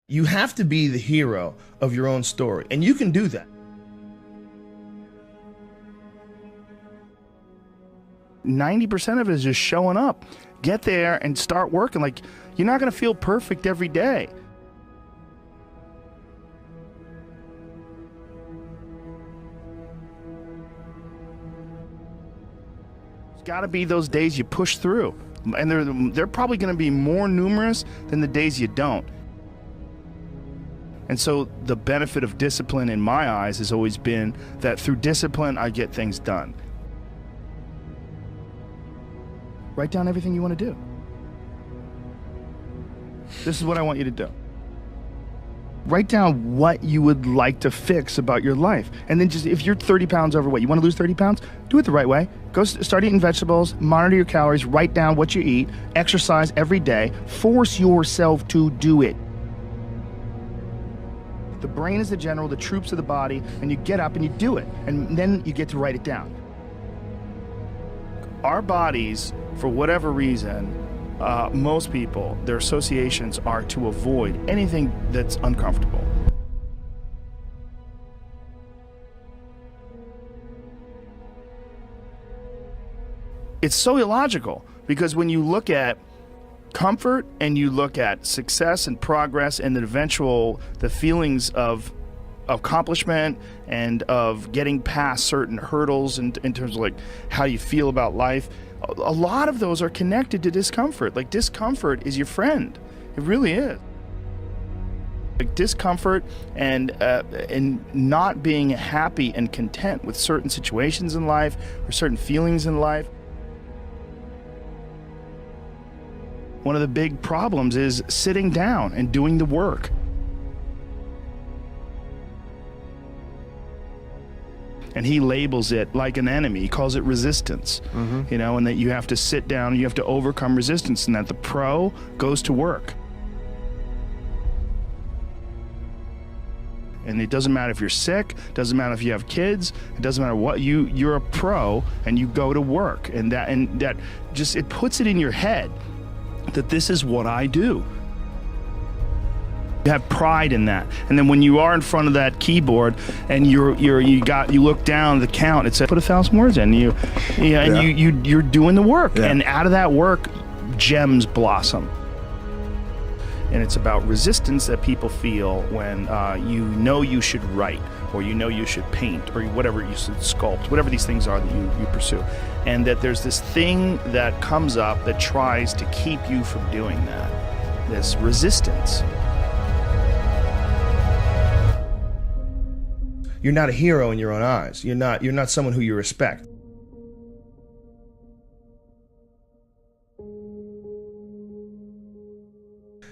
You have to be the hero of your own story, and you can do that. 90% of it is just showing up. Get there and start working. Like, you're not going to feel perfect every day. There's got to be those days you push through. And they're probably going to be more numerous than the days you don't. And so the benefit of discipline in my eyes has always been that through discipline, I get things done. Write down everything you want to do. This is what I want you to do. Write down what you would like to fix about your life. And then just, if you're 30 pounds overweight, you want to lose 30 pounds, do it the right way. Go start eating vegetables, monitor your calories, write down what you eat, exercise every day, force yourself to do it. The brain is the general, the troops are the body, and you get up and you do it. And then you get to write it down. Our bodies, for whatever reason, most people, their associations are to avoid anything that's uncomfortable. It's so illogical, because when you look at comfort and you look at success and progress and the feelings of accomplishment and of getting past certain hurdles in terms of like how you feel about life, a lot of those are connected to discomfort. Like, discomfort is your friend. It really is. Like, discomfort and not being happy and content with certain situations in life or certain feelings in life. One of the big problems is sitting down and doing the work. And he labels it like an enemy. He calls it resistance, you know, and that you have to sit down and you have to overcome resistance, and that the pro goes to work. And it doesn't matter if you're sick, doesn't matter if you have kids, it doesn't matter what, you're a pro and you go to work. And that just, it puts it in your head that this is what I do. You have pride in that. And then when you are in front of that keyboard and you look down the count, it says put 1,000 words in. You're doing the work. Yeah. And out of that work, gems blossom. And it's about resistance that people feel when you should write, or you should paint, or whatever you should sculpt, whatever these things are that you pursue. And that there's this thing that comes up that tries to keep you from doing that. This resistance. You're not a hero in your own eyes. You're not someone who you respect.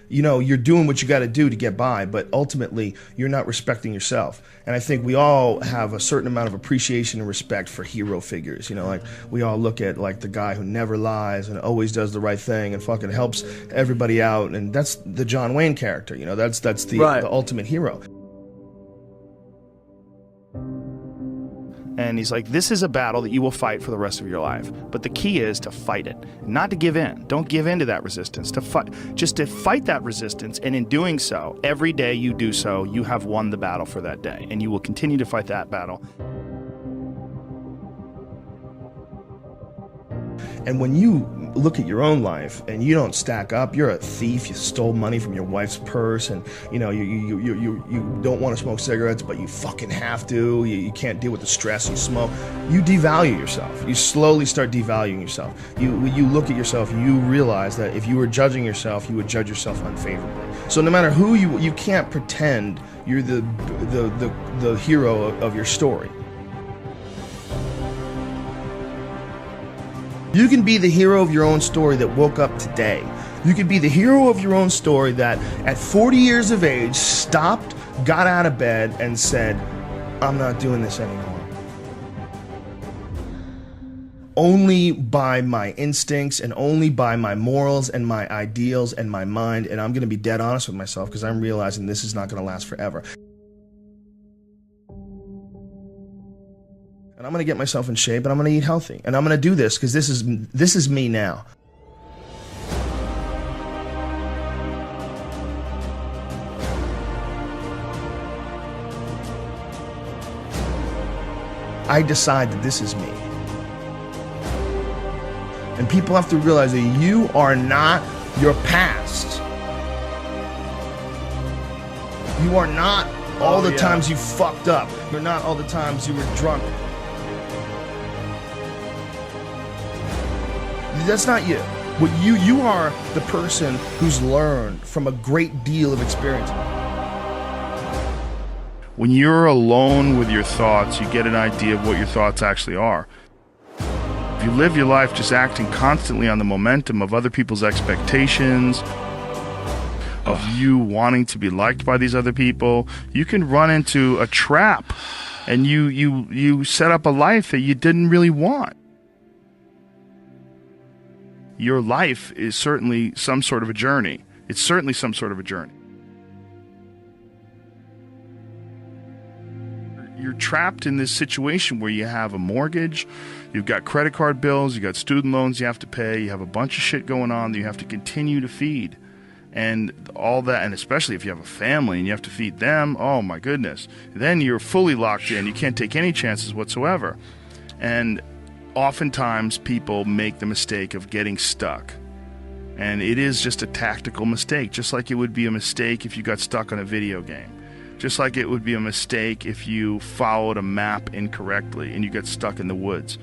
You know, you're doing what you got to do to get by, but ultimately you're not respecting yourself. And I think we all have a certain amount of appreciation and respect for hero figures. You know, like, we all look at like the guy who never lies and always does the right thing and fucking helps everybody out, and that's the John Wayne character. You know, that's the ultimate hero. And he's like, this is a battle that you will fight for the rest of your life. But the key is to fight it, not to give in. Don't give in to that resistance, just to fight that resistance. And in doing so, every day you do so, you have won the battle for that day. And you will continue to fight that battle. And when you look at your own life and you don't stack up, you're a thief, you stole money from your wife's purse, and you know you don't want to smoke cigarettes, but you fucking have to, you can't deal with the stress, you smoke, you devalue yourself. You slowly start devaluing yourself. You look at yourself, you realize that if you were judging yourself, you would judge yourself unfavorably. So no matter who you can't pretend you're the hero of your story. You can be the hero of your own story that woke up today. You can be the hero of your own story that at 40 years of age stopped, got out of bed, and said, I'm not doing this anymore. Only by my instincts and only by my morals and my ideals and my mind, and I'm going to be dead honest with myself because I'm realizing this is not going to last forever. And I'm going to get myself in shape, and I'm going to eat healthy, and I'm going to do this because this is me now. I decide that this is me. And people have to realize that you are not your past. You are not all the times you fucked up. You're not all the times you were drunk. That's not you. What you are the person who's learned from a great deal of experience. When you're alone with your thoughts, you get an idea of what your thoughts actually are. If you live your life just acting constantly on the momentum of other people's expectations, of you wanting to be liked by these other people, you can run into a trap, and you set up a life that you didn't really want. Your life is certainly some sort of a journey. It's certainly some sort of a journey. You're trapped in this situation where you have a mortgage, you've got credit card bills, you've got student loans you have to pay, you have a bunch of shit going on that you have to continue to feed. And all that, and especially if you have a family and you have to feed them, oh my goodness. Then you're fully locked in. You can't take any chances whatsoever. And oftentimes people make the mistake of getting stuck. And it is just a tactical mistake, just like it would be a mistake if you got stuck on a video game. Just like it would be a mistake if you followed a map incorrectly and you get stuck in the woods.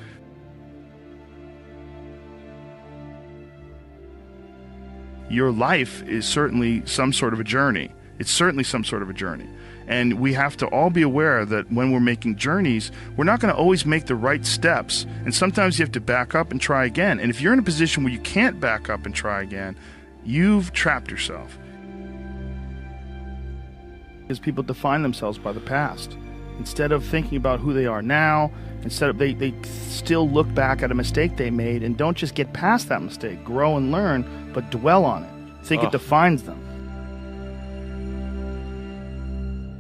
Your life is certainly some sort of a journey. It's certainly some sort of a journey. And we have to all be aware that when we're making journeys, we're not going to always make the right steps. And sometimes you have to back up and try again. And if you're in a position where you can't back up and try again, you've trapped yourself. Because people define themselves by the past. Instead of thinking about who they are now, instead of they still look back at a mistake they made and don't just get past that mistake, grow and learn, but dwell on it. Think it defines them.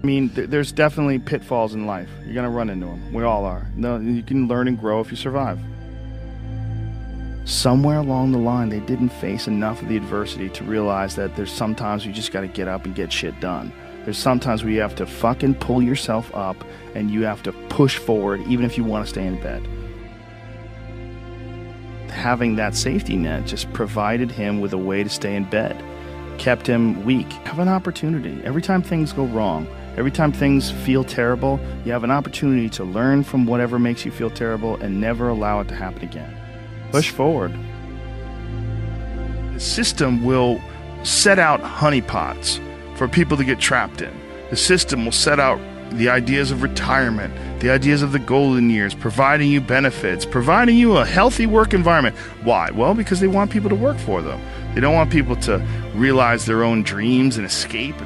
I mean, there's definitely pitfalls in life. You're going to run into them. We all are. No, you can learn and grow if you survive. Somewhere along the line, they didn't face enough of the adversity to realize that there's sometimes you just got to get up and get shit done. There's sometimes where you have to fucking pull yourself up and you have to push forward even if you want to stay in bed. Having that safety net just provided him with a way to stay in bed, kept him weak. Have an opportunity. Every time things go wrong, every time things feel terrible, you have an opportunity to learn from whatever makes you feel terrible and never allow it to happen again. Push forward. The system will set out honeypots for people to get trapped in. The system will set out the ideas of retirement, the ideas of the golden years, providing you benefits, providing you a healthy work environment. Why? Well, because they want people to work for them. They don't want people to realize their own dreams and escape.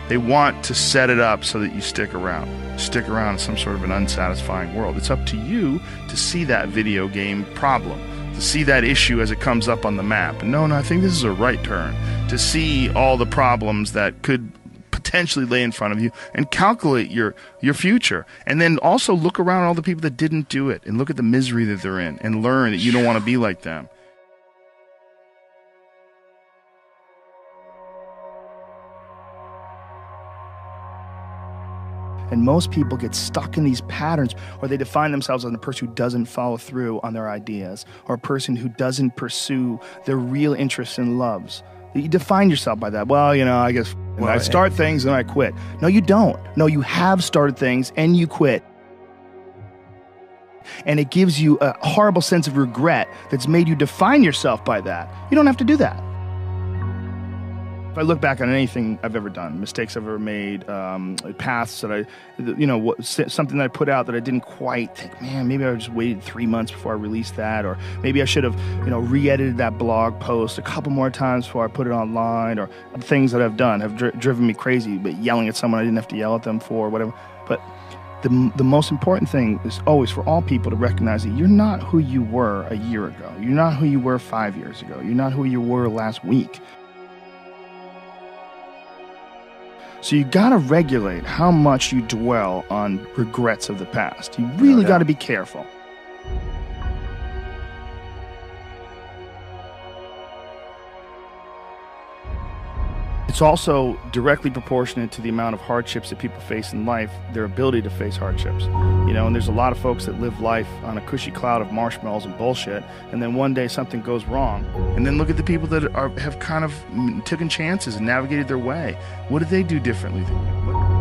They want to set it up so that you stick around. Stick around in some sort of an unsatisfying world. It's up to you to see that video game problem, to see that issue as it comes up on the map. And no, I think this is a right turn. To see all the problems that could potentially lay in front of you and calculate your future. And then also look around all the people that didn't do it and look at the misery that they're in and learn that you don't want to be like them. And most people get stuck in these patterns, or they define themselves as a person who doesn't follow through on their ideas, or a person who doesn't pursue their real interests and loves. You define yourself by that. Well, I guess I start things and I quit. No, you don't. No, you have started things and you quit. And it gives you a horrible sense of regret that's made you define yourself by that. You don't have to do that. If I look back on anything I've ever done, mistakes I've ever made, paths that something that I put out that I didn't quite think, man, maybe I just waited 3 months before I released that, or maybe I should have, re-edited that blog post a couple more times before I put it online, or things that I've done have driven me crazy, but yelling at someone I didn't have to yell at them for, whatever. But the most important thing is always for all people to recognize that you're not who you were a year ago. You're not who you were 5 years ago. You're not who you were last week. So you got to regulate how much you dwell on regrets of the past. You really got to be careful. It's also directly proportionate to the amount of hardships that people face in life, their ability to face hardships. And there's a lot of folks that live life on a cushy cloud of marshmallows and bullshit, and then one day something goes wrong. And then look at the people that have kind of taken chances and navigated their way. What did they do differently than you?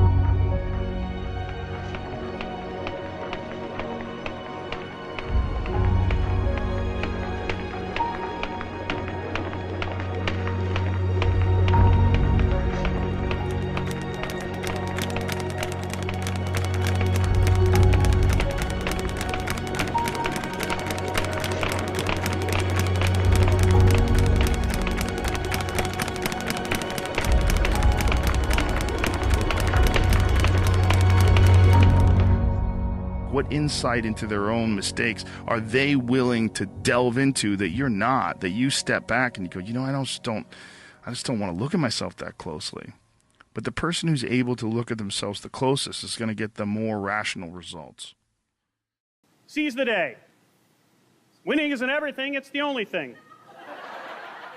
What insight into their own mistakes are they willing to delve into that you're not, that you step back and you go, I just don't want to look at myself that closely. But the person who's able to look at themselves the closest is going to get the more rational results. Seize the day. Winning isn't everything, it's the only thing.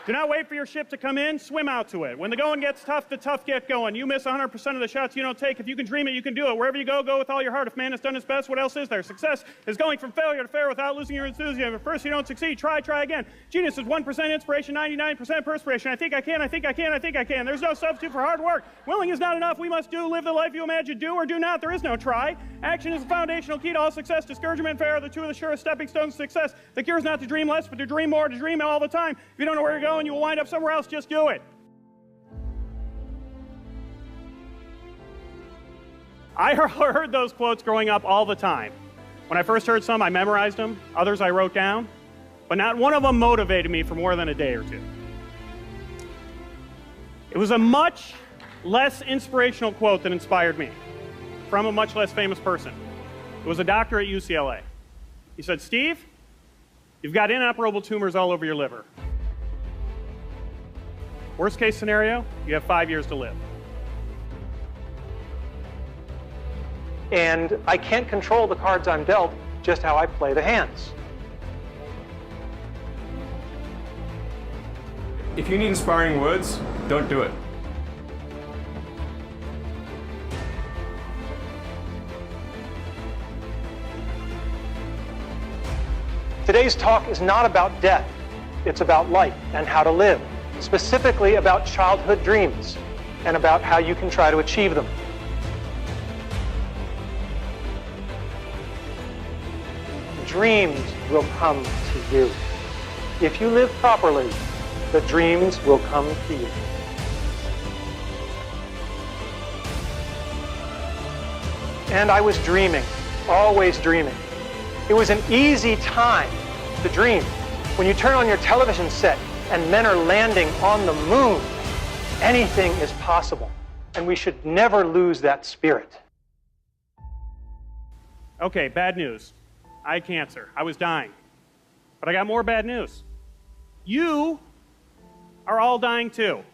Do not wait for your ship to come in, swim out to it. When the going gets tough, the tough get going. You miss 100% of the shots you don't take. If you can dream it, you can do it. Wherever you go, go with all your heart. If man has done his best, what else is there? Success is going from failure to failure without losing your enthusiasm. If first you don't succeed, try again. Genius is 1% inspiration, 99% perspiration. I think I can. There's no substitute for hard work. Willing is not enough. We must live the life you imagine. Do or do not. There is no try. Action is the foundational key to all success. Discouragement and failure are the two of the surest stepping stones to success. The cure is not to dream less, but to dream more, to dream all the time. If you don't know where you're going, you will wind up somewhere else. Just do it. I heard those quotes growing up all the time. When I first heard some, I memorized them. Others I wrote down. But not one of them motivated me for more than a day or two. It was a much less inspirational quote that inspired me, from a much less famous person. It was a doctor at UCLA. He said, Steve, you've got inoperable tumors all over your liver. Worst case scenario, you have 5 years to live. And I can't control the cards I'm dealt, just how I play the hands. If you need inspiring words, don't do it. Today's talk is not about death. It's about life and how to live, specifically about childhood dreams and about how you can try to achieve them. Dreams will come to you. If you live properly, the dreams will come to you. And I was dreaming, always dreaming. It was an easy time to dream. When you turn on your television set and men are landing on the moon, anything is possible. And we should never lose that spirit. Okay, bad news. I had cancer. I was dying. But I got more bad news. You are all dying too.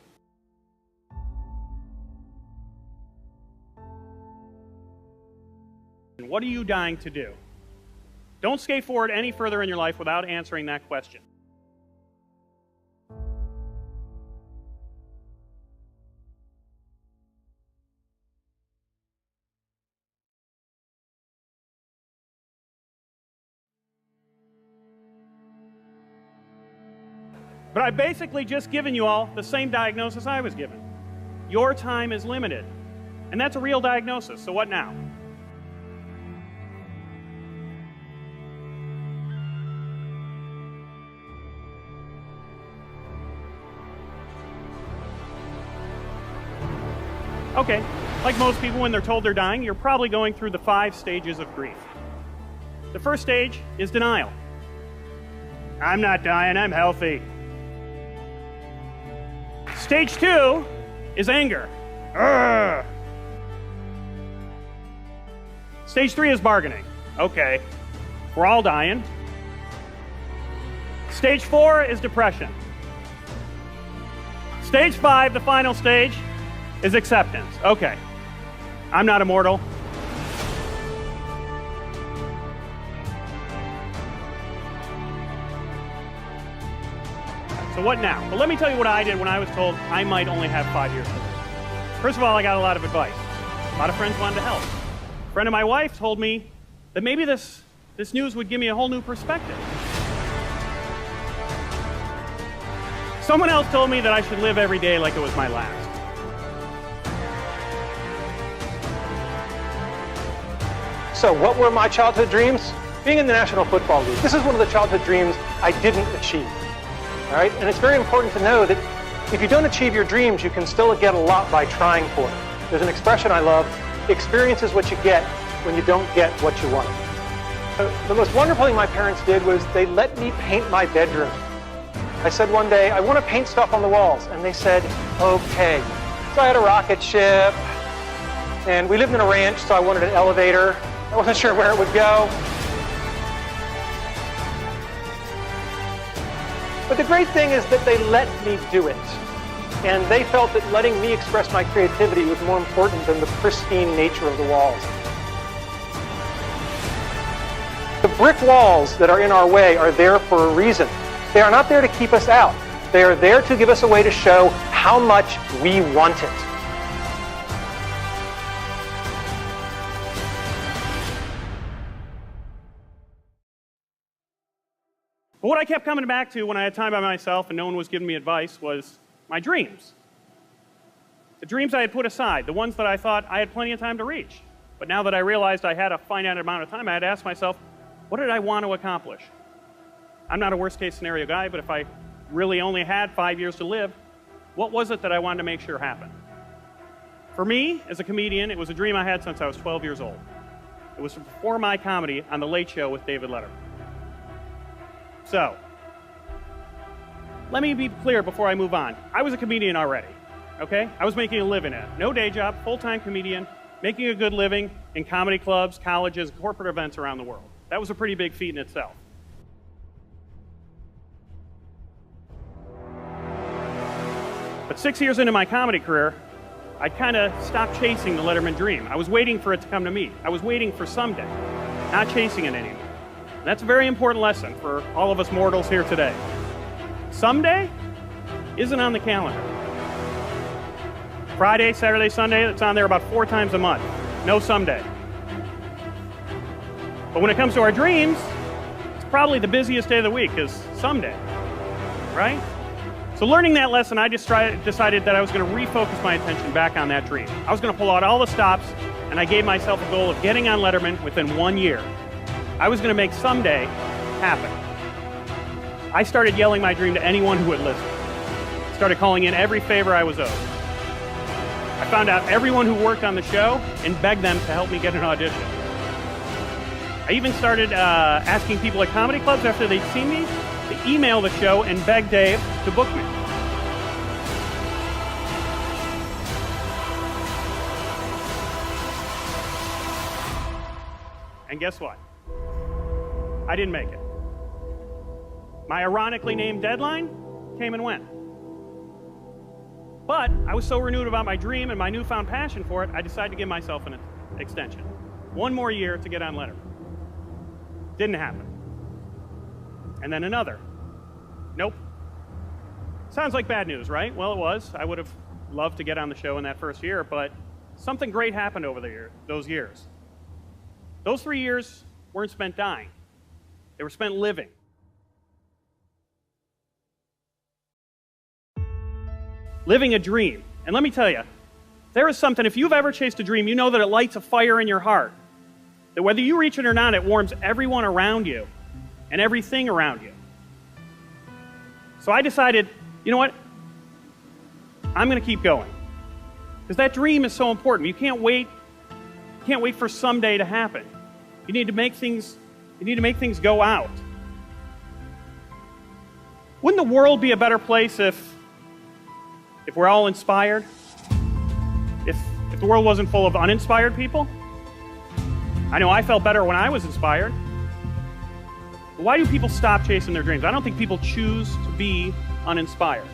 And what are you dying to do? Don't skate forward any further in your life without answering that question. But I've basically just given you all the same diagnosis I was given. Your time is limited. And that's a real diagnosis, so what now? Okay, like most people when they're told they're dying, you're probably going through the 5 stages of grief. The first stage is denial. I'm not dying, I'm healthy. Stage 2 is anger. Urgh. Stage 3 is bargaining. Okay, we're all dying. Stage 4 is depression. Stage 5, the final stage, is acceptance. Okay, I'm not immortal. So So what now? Well, let me tell you what I did when I was told I might only have 5 years to live. First of all, I got a lot of advice. A lot of friends wanted to help. A friend of my wife told me that maybe this news would give me a whole new perspective. Someone else told me that I should live every day like it was my last. So what were my childhood dreams? Being in the National Football League. This is one of the childhood dreams I didn't achieve. All right? And it's very important to know that if you don't achieve your dreams, you can still get a lot by trying for it. There's an expression I love, experience is what you get when you don't get what you want. The most wonderful thing my parents did was they let me paint my bedroom. I said one day, I want to paint stuff on the walls. And they said, okay. So I had a rocket ship, and we lived in a ranch, so I wanted an elevator. I wasn't sure where it would go. But the great thing is that they let me do it. And they felt that letting me express my creativity was more important than the pristine nature of the walls. The brick walls that are in our way are there for a reason. They are not there to keep us out. They are there to give us a way to show how much we want it. But what I kept coming back to when I had time by myself and no one was giving me advice was my dreams. The dreams I had put aside, the ones that I thought I had plenty of time to reach. But now that I realized I had a finite amount of time, I had to ask myself, what did I want to accomplish? I'm not a worst-case scenario guy, but if I really only had 5 years to live, what was it that I wanted to make sure happened? For me, as a comedian, it was a dream I had since I was 12 years old. It was to perform my comedy on The Late Show with David Letterman. So, let me be clear before I move on. I was a comedian already, okay? I was making a living at it. No day job, full-time comedian, making a good living in comedy clubs, colleges, corporate events around the world. That was a pretty big feat in itself. But 6 years into my comedy career, I kind of stopped chasing the Letterman dream. I was waiting for it to come to me. I was waiting for someday, not chasing it anymore. And that's a very important lesson for all of us mortals here today. Someday isn't on the calendar. Friday, Saturday, Sunday, it's on there about 4 times a month. No someday. But when it comes to our dreams, it's probably the busiest day of the week is someday, right? So learning that lesson, I just decided that I was going to refocus my attention back on that dream. I was going to pull out all the stops, and I gave myself a goal of getting on Letterman within 1 year. I was going to make someday happen. I started yelling my dream to anyone who would listen. Started calling in every favor I was owed. I found out everyone who worked on the show and begged them to help me get an audition. I even started asking people at comedy clubs after they'd seen me to email the show and beg Dave to book me. And guess what? I didn't make it. My ironically named deadline came and went. But I was so renewed about my dream and my newfound passion for it, I decided to give myself an extension. 1 more year to get on Letterman. Didn't happen. And then another. Nope. Sounds like bad news, right? Well, it was. I would have loved to get on the show in that first year, but something great happened over those years. Those 3 years weren't spent dying. They were spent living. Living a dream. And let me tell you, there is something, if you've ever chased a dream, you know that it lights a fire in your heart. That whether you reach it or not, it warms everyone around you and everything around you. So I decided, you know what? I'm going to keep going. Because that dream is so important. You can't wait for someday to happen. You need to make things go out. Wouldn't the world be a better place if we're all inspired? If the world wasn't full of uninspired people? I know I felt better when I was inspired. But why do people stop chasing their dreams? I don't think people choose to be uninspired.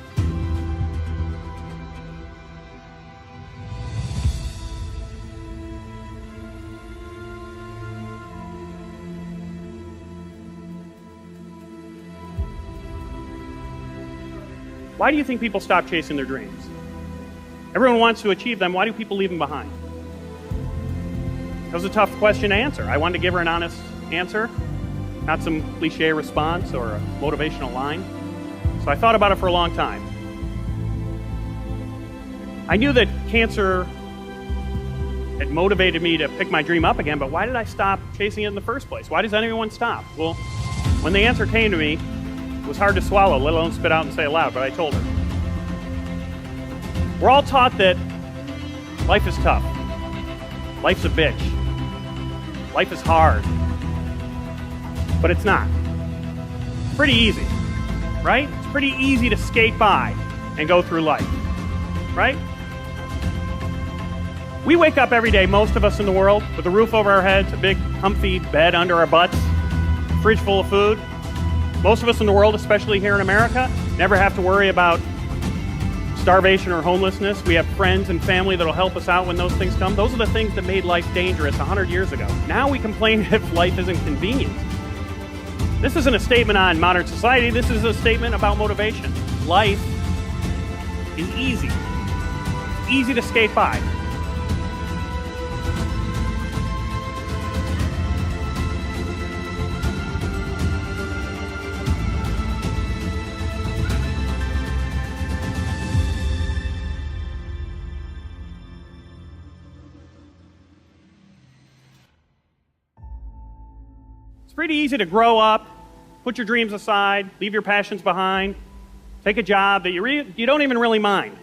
Why do you think people stop chasing their dreams? Everyone wants to achieve them. Why do people leave them behind? That was a tough question to answer. I wanted to give her an honest answer, not some cliche response or a motivational line. So I thought about it for a long time. I knew that cancer had motivated me to pick my dream up again, but why did I stop chasing it in the first place? Why does anyone stop? Well, when the answer came to me, it was hard to swallow, let alone spit out and say aloud, but I told her. We're all taught that life is tough. Life's a bitch. Life is hard. But it's not. It's pretty easy, right? It's pretty easy to skate by and go through life, right? We wake up every day, most of us in the world, with a roof over our heads, a big comfy bed under our butts, a fridge full of food. Most of us in the world, especially here in America, never have to worry about starvation or homelessness. We have friends and family that'll help us out when those things come. Those are the things that made life dangerous 100 years ago. Now we complain if life isn't convenient. This isn't a statement on modern society. This is a statement about motivation. Life is easy. It's easy to skate by. Pretty easy to grow up, put your dreams aside, leave your passions behind, take a job that you don't even really mind,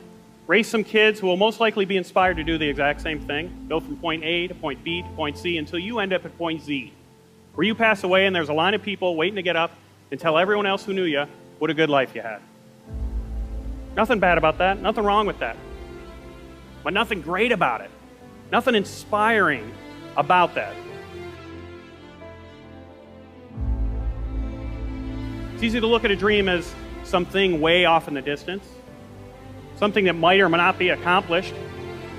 raise some kids who will most likely be inspired to do the exact same thing, go from point A to point B to point C until you end up at point Z, where you pass away and there's a line of people waiting to get up and tell everyone else who knew you what a good life you had. Nothing bad about that, nothing wrong with that, but nothing great about it, nothing inspiring about that. It's easy to look at a dream as something way off in the distance, something that might or might not be accomplished,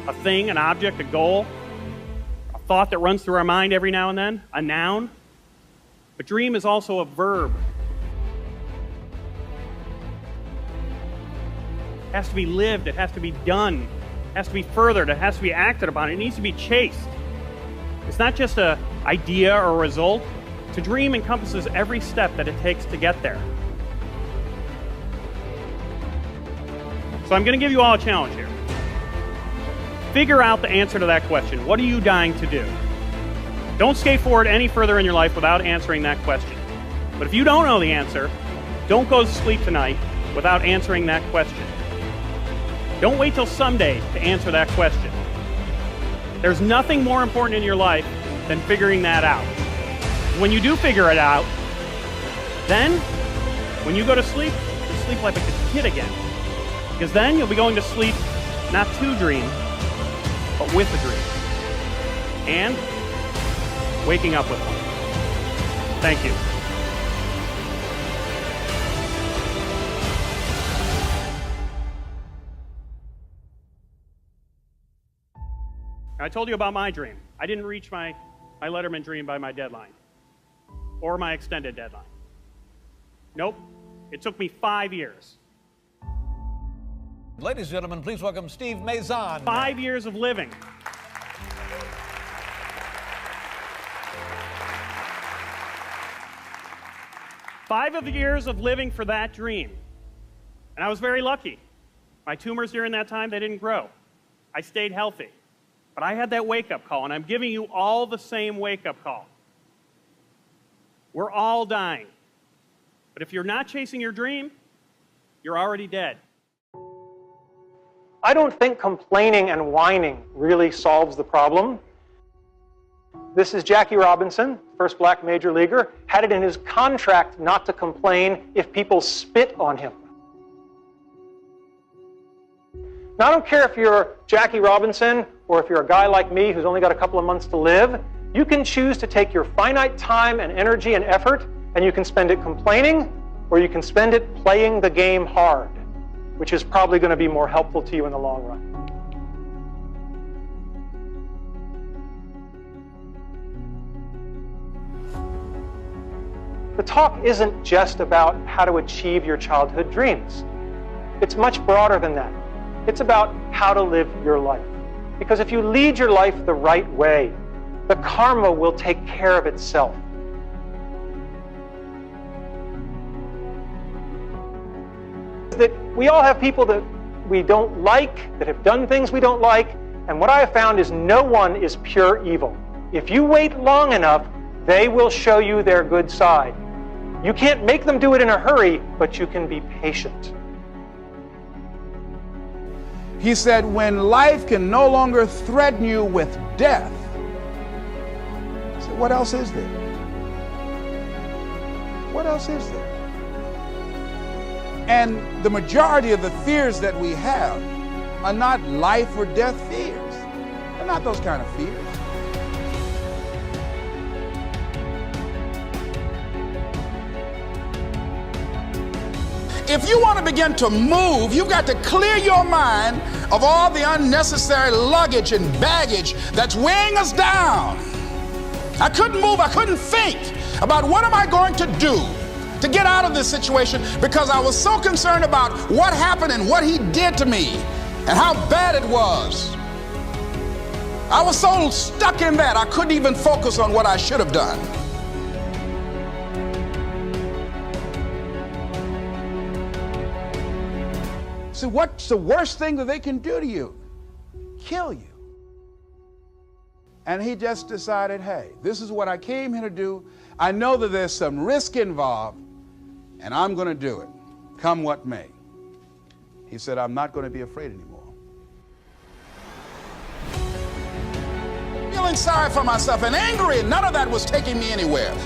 a thing, an object, a goal, a thought that runs through our mind every now and then, a noun. But dream is also a verb. It has to be lived, it has to be done, it has to be furthered, it has to be acted upon, it needs to be chased. It's not just an idea or a result. To dream encompasses every step that it takes to get there. So I'm going to give you all a challenge here. Figure out the answer to that question. What are you dying to do? Don't skate forward any further in your life without answering that question. But if you don't know the answer, don't go to sleep tonight without answering that question. Don't wait till someday to answer that question. There's nothing more important in your life than figuring that out. When you do figure it out, then when you go to sleep, you sleep like a kid again. Because then you'll be going to sleep not to dream, but with a dream. And waking up with one. Thank you. I told you about my dream. I didn't reach my Letterman dream by my deadline. Or my extended deadline. Nope. It took me 5 years. Ladies and gentlemen, please welcome Steve Maison. 5 years of living. Five of the years of living for that dream. And I was very lucky. My tumors during that time, they didn't grow. I stayed healthy. But I had that wake-up call, and I'm giving you all the same wake-up call. We're all dying. But if you're not chasing your dream, you're already dead. I don't think complaining and whining really solves the problem. This is Jackie Robinson, first black major leaguer, had it in his contract not to complain if people spit on him. Now, I don't care if you're Jackie Robinson or if you're a guy like me who's only got a couple of months to live. You can choose to take your finite time and energy and effort, and you can spend it complaining, or you can spend it playing the game hard, which is probably going to be more helpful to you in the long run. The talk isn't just about how to achieve your childhood dreams. It's much broader than that. It's about how to live your life. Because if you lead your life the right way, the karma will take care of itself. That we all have people that we don't like, that have done things we don't like, and what I have found is no one is pure evil. If you wait long enough, they will show you their good side. You can't make them do it in a hurry, but you can be patient. He said, when life can no longer threaten you with death, I said, what else is there? What else is there? And the majority of the fears that we have are not life or death fears. They're not those kind of fears. If you want to begin to move, you've got to clear your mind of all the unnecessary luggage and baggage that's weighing us down. I couldn't move, I couldn't think about what am I going to do to get out of this situation because I was so concerned about what happened and what he did to me and how bad it was. I was so stuck in that I couldn't even focus on what I should have done. So what's the worst thing that they can do to you? Kill you. And he just decided, hey, this is what I came here to do. I know that there's some risk involved, and I'm going to do it, come what may. He said, I'm not going to be afraid anymore. Feeling sorry for myself and angry, none of that was taking me anywhere.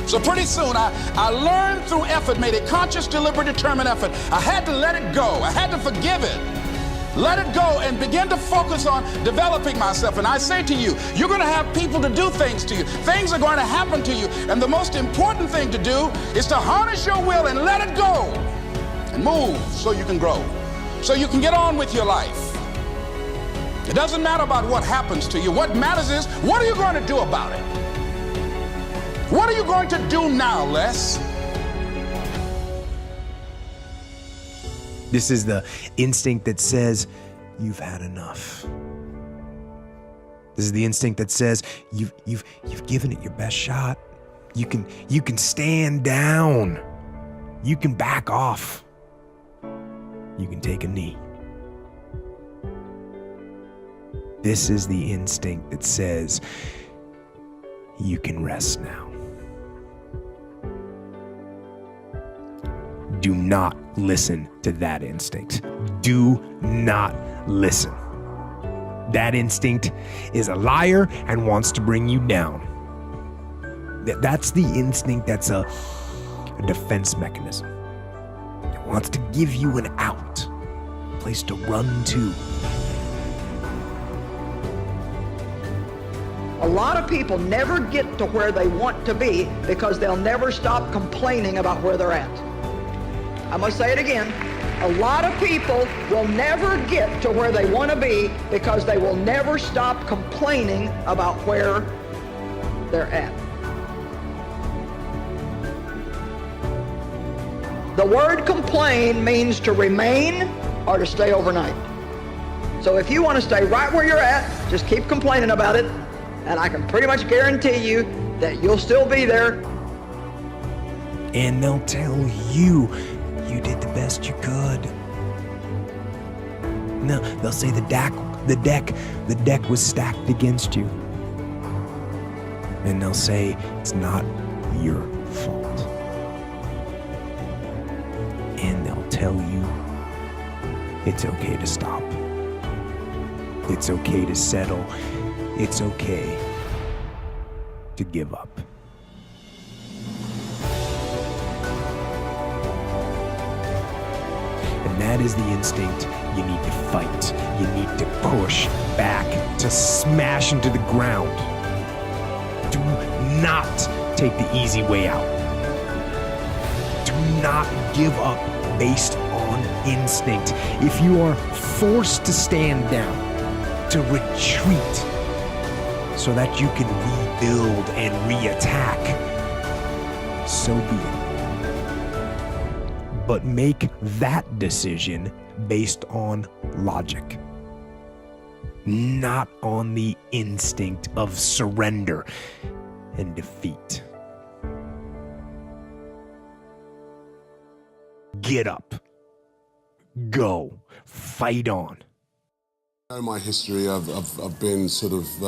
So pretty soon, I learned through effort, made a conscious, deliberate, determined effort. I had to let it go. I had to forgive it. Let it go and begin to focus on developing myself. And I say to you, you're going to have people to do things to you. Things are going to happen to you. And the most important thing to do is to harness your will and let it go. And move so you can grow. So you can get on with your life. It doesn't matter about what happens to you. What matters is, what are you going to do about it? What are you going to do now, Les? This is the instinct that says, you've had enough. This is the instinct that says, you've given it your best shot. You can stand down. You can back off. You can take a knee. This is the instinct that says, you can rest now. Do not listen to that instinct. Do not listen. That instinct is a liar and wants to bring you down. That's the instinct that's a defense mechanism. It wants to give you an out, a place to run to. A lot of people never get to where they want to be because they'll never stop complaining about where they're at. I'm going to say it again. A lot of people will never get to where they want to be because they will never stop complaining about where they're at. The word complain means to remain or to stay overnight. So if you want to stay right where you're at, just keep complaining about it, and I can pretty much guarantee you that you'll still be there. And they'll tell you you did the best you could. No, they'll say the deck was stacked against you. And they'll say it's not your fault. And they'll tell you it's okay to stop. It's okay to settle. It's okay to give up. And that is the instinct you need to fight. You need to push back, to smash into the ground. Do not take the easy way out. Do not give up based on instinct. If you are forced to stand down, to retreat, so that you can rebuild and reattack, so be it. but make that decision based on logic, not on the instinct of surrender and defeat. Get up. Go. Fight on. You know my history. I've been sort of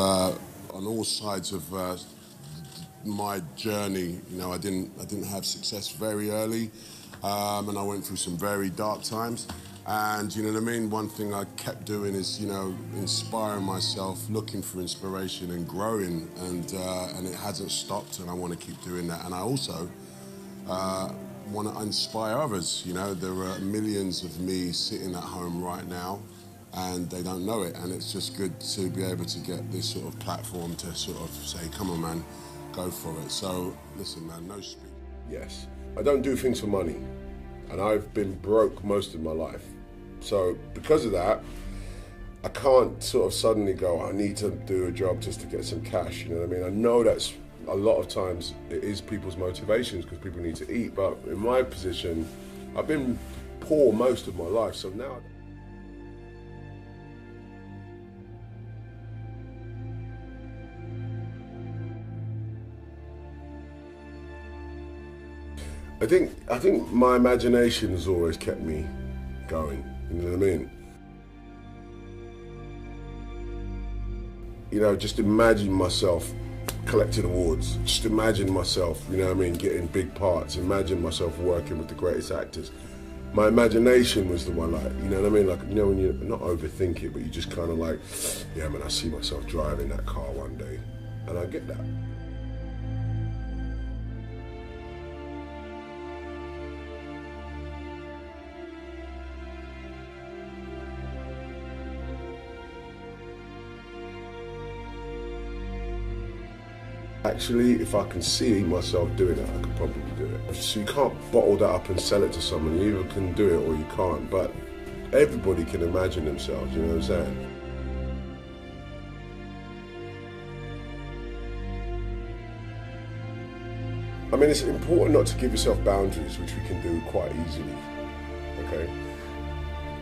on all sides of my journey. You know, I didn't have success very early, and I went through some very dark times. And you know what I mean? One thing I kept doing is, you know, inspiring myself, looking for inspiration and growing, and it hasn't stopped, and I want to keep doing that. And I also want to inspire others. You know, there are millions of me sitting at home right now, and they don't know it. And it's just good to be able to get this sort of platform to sort of say, come on, man, go for it. So listen, man, no speed. Yes, I don't do things for money, and I've been broke most of my life. So because of that, I can't sort of suddenly go, I need to do a job just to get some cash, you know what I mean? I know that's a lot of times it is people's motivations because people need to eat, but in my position, I've been poor most of my life, so now I think my imagination has always kept me going, you know what I mean? You know, just imagine myself collecting awards, just imagine myself, you know what I mean, getting big parts, imagine myself working with the greatest actors. My imagination was the one, like, you know what I mean, like, you know, when you not overthink it, but you just kind of like, yeah man, I see myself driving that car one day, and I get that. Actually, if I can see myself doing it, I could probably do it. So you can't bottle that up and sell it to someone. You either can do it or you can't, but everybody can imagine themselves, you know what I'm saying? I mean, it's important not to give yourself boundaries, which we can do quite easily, okay?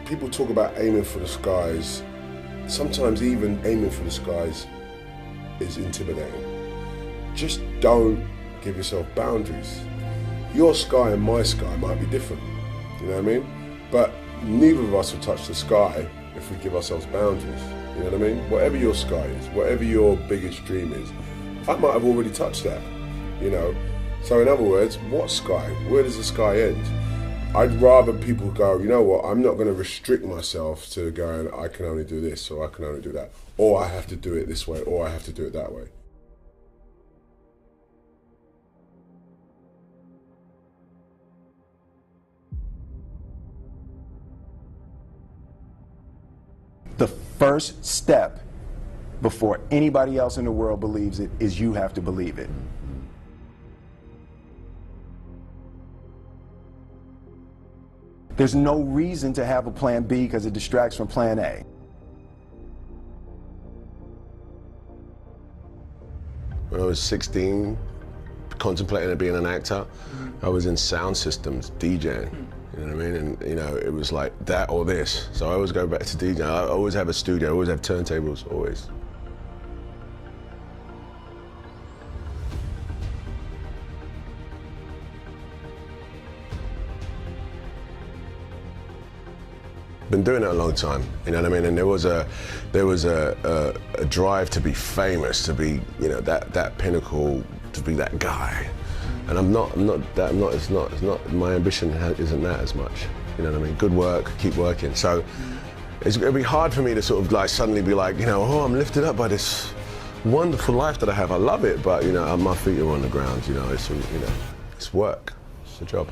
People talk about aiming for the skies. Sometimes even aiming for the skies is intimidating. Just don't give yourself boundaries. Your sky and my sky might be different, you know what I mean? But neither of us will touch the sky if we give ourselves boundaries, you know what I mean? Whatever your sky is, whatever your biggest dream is, I might have already touched that, you know? So in other words, what sky? Where does the sky end? I'd rather people go, you know what, I'm not gonna restrict myself to going, I can only do this, or I can only do that, or I have to do it this way, or I have to do it that way. The first step before anybody else in the world believes it is you have to believe it. There's no reason to have a plan B because it distracts from plan A. When I was 16, contemplating being an actor, I was in sound systems, DJing. You know what I mean? And you know, it was like that or this. So I always go back to DJing. I always have a studio, I always have turntables, always. Been doing it a long time, you know what I mean? And there was a drive to be famous, to be, you know, that pinnacle, to be that guy. And it's not, my ambition isn't that as much. You know what I mean? Good work, keep working. So it'll be hard for me to sort of like suddenly be like, you know, oh, I'm lifted up by this wonderful life that I have. I love it, but you know, my feet are on the ground, you know, it's work, it's a job.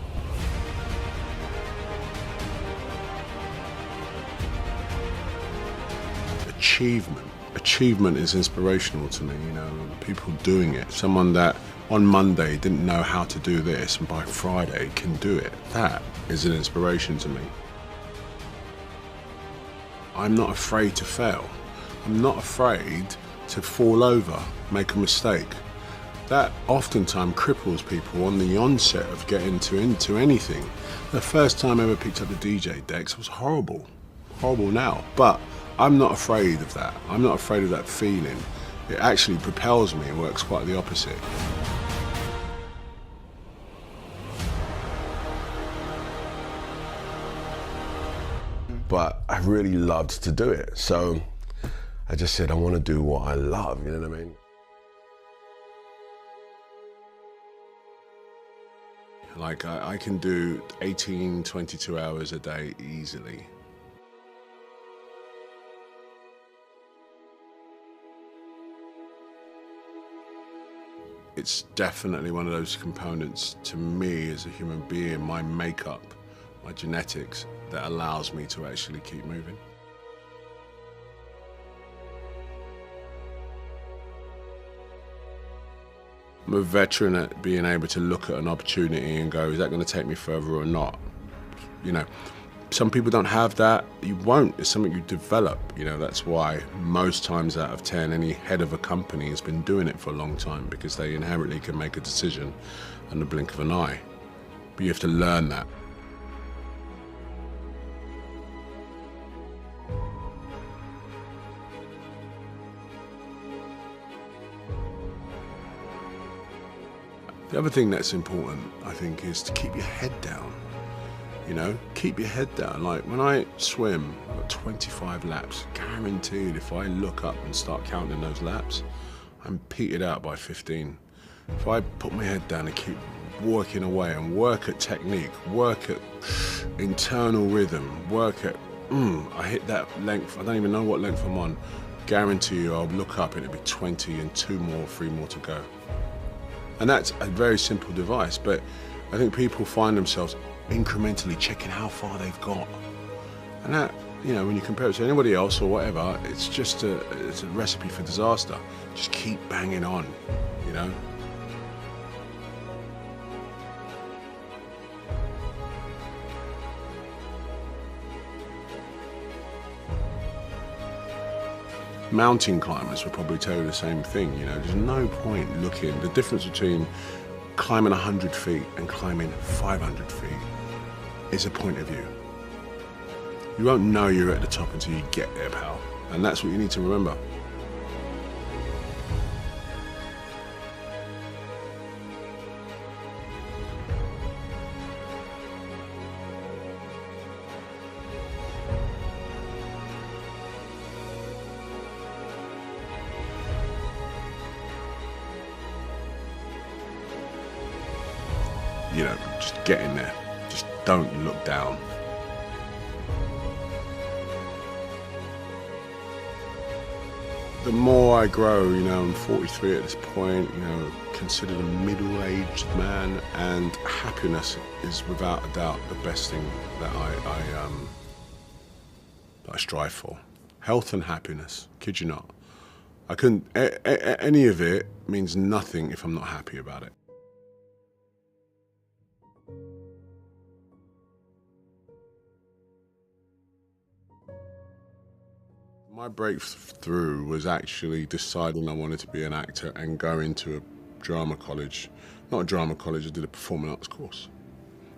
Achievement is inspirational to me, you know, people doing it. Someone that on Monday didn't know how to do this and by Friday can do it. That is an inspiration to me. I'm not afraid to fail. I'm not afraid to fall over, make a mistake. That oftentimes cripples people on the onset of getting into anything. The first time I ever picked up the DJ decks was horrible. Horrible now. But I'm not afraid of that. I'm not afraid of that feeling. It actually propels me and works quite the opposite. But I really loved to do it. So I just said, I want to do what I love, you know what I mean? Like I can do 18, 22 hours a day easily. It's definitely one of those components to me as a human being, my makeup, my genetics, that allows me to actually keep moving. I'm a veteran at being able to look at an opportunity and go, is that going to take me further or not? You know, some people don't have that. You won't. It's something you develop. You know, that's why most times out of 10, any head of a company has been doing it for a long time, because they inherently can make a decision in the blink of an eye. But you have to learn that. The other thing that's important, I think, is to keep your head down. You know, keep your head down. Like when I swim, I've got 25 laps, guaranteed if I look up and start counting those laps, I'm petered out by 15. If I put my head down and keep working away and work at technique, work at internal rhythm, work at, I hit that length, I don't even know what length I'm on, guarantee you I'll look up and it'll be 20 and 2 more, 3 more to go. And that's a very simple device, but I think people find themselves incrementally checking how far they've got. And that, you know, when you compare it to anybody else or whatever, it's just it's a recipe for disaster. Just keep banging on, you know? Mountain climbers will probably tell you the same thing, you know, there's no point looking. The difference between climbing 100 feet and climbing 500 feet is a point of view. You won't know you're at the top until you get there, pal. And that's what you need to remember. You know, just get in there. Just don't look down. The more I grow, you know, I'm 43 at this point, you know, considered a middle-aged man, and happiness is without a doubt the best thing that I strive for. Health and happiness, kid you not. I couldn't, any of it means nothing if I'm not happy about it. My breakthrough was actually deciding I wanted to be an actor and go into a drama college. Not a drama college, I did a performing arts course.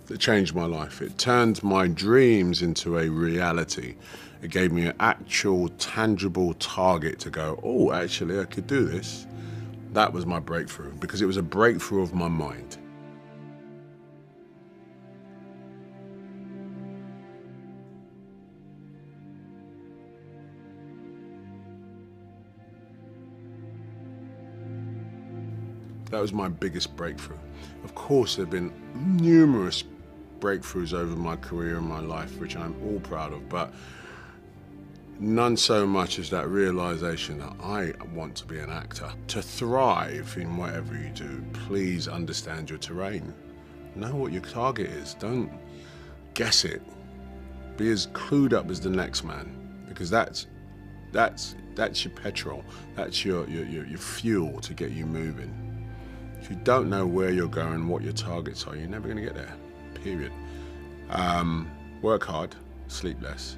It changed my life. It turned my dreams into a reality. It gave me an actual, tangible target to go, oh, actually, I could do this. That was my breakthrough, because it was a breakthrough of my mind. That was my biggest breakthrough. Of course, there have been numerous breakthroughs over my career and my life, which I'm all proud of, but none so much as that realization that I want to be an actor. To thrive in whatever you do, please understand your terrain. Know what your target is. Don't guess it. Be as clued up as the next man, because that's your petrol. That's your fuel to get you moving. If you don't know where you're going, what your targets are, you're never going to get there, period. Work hard, sleep less.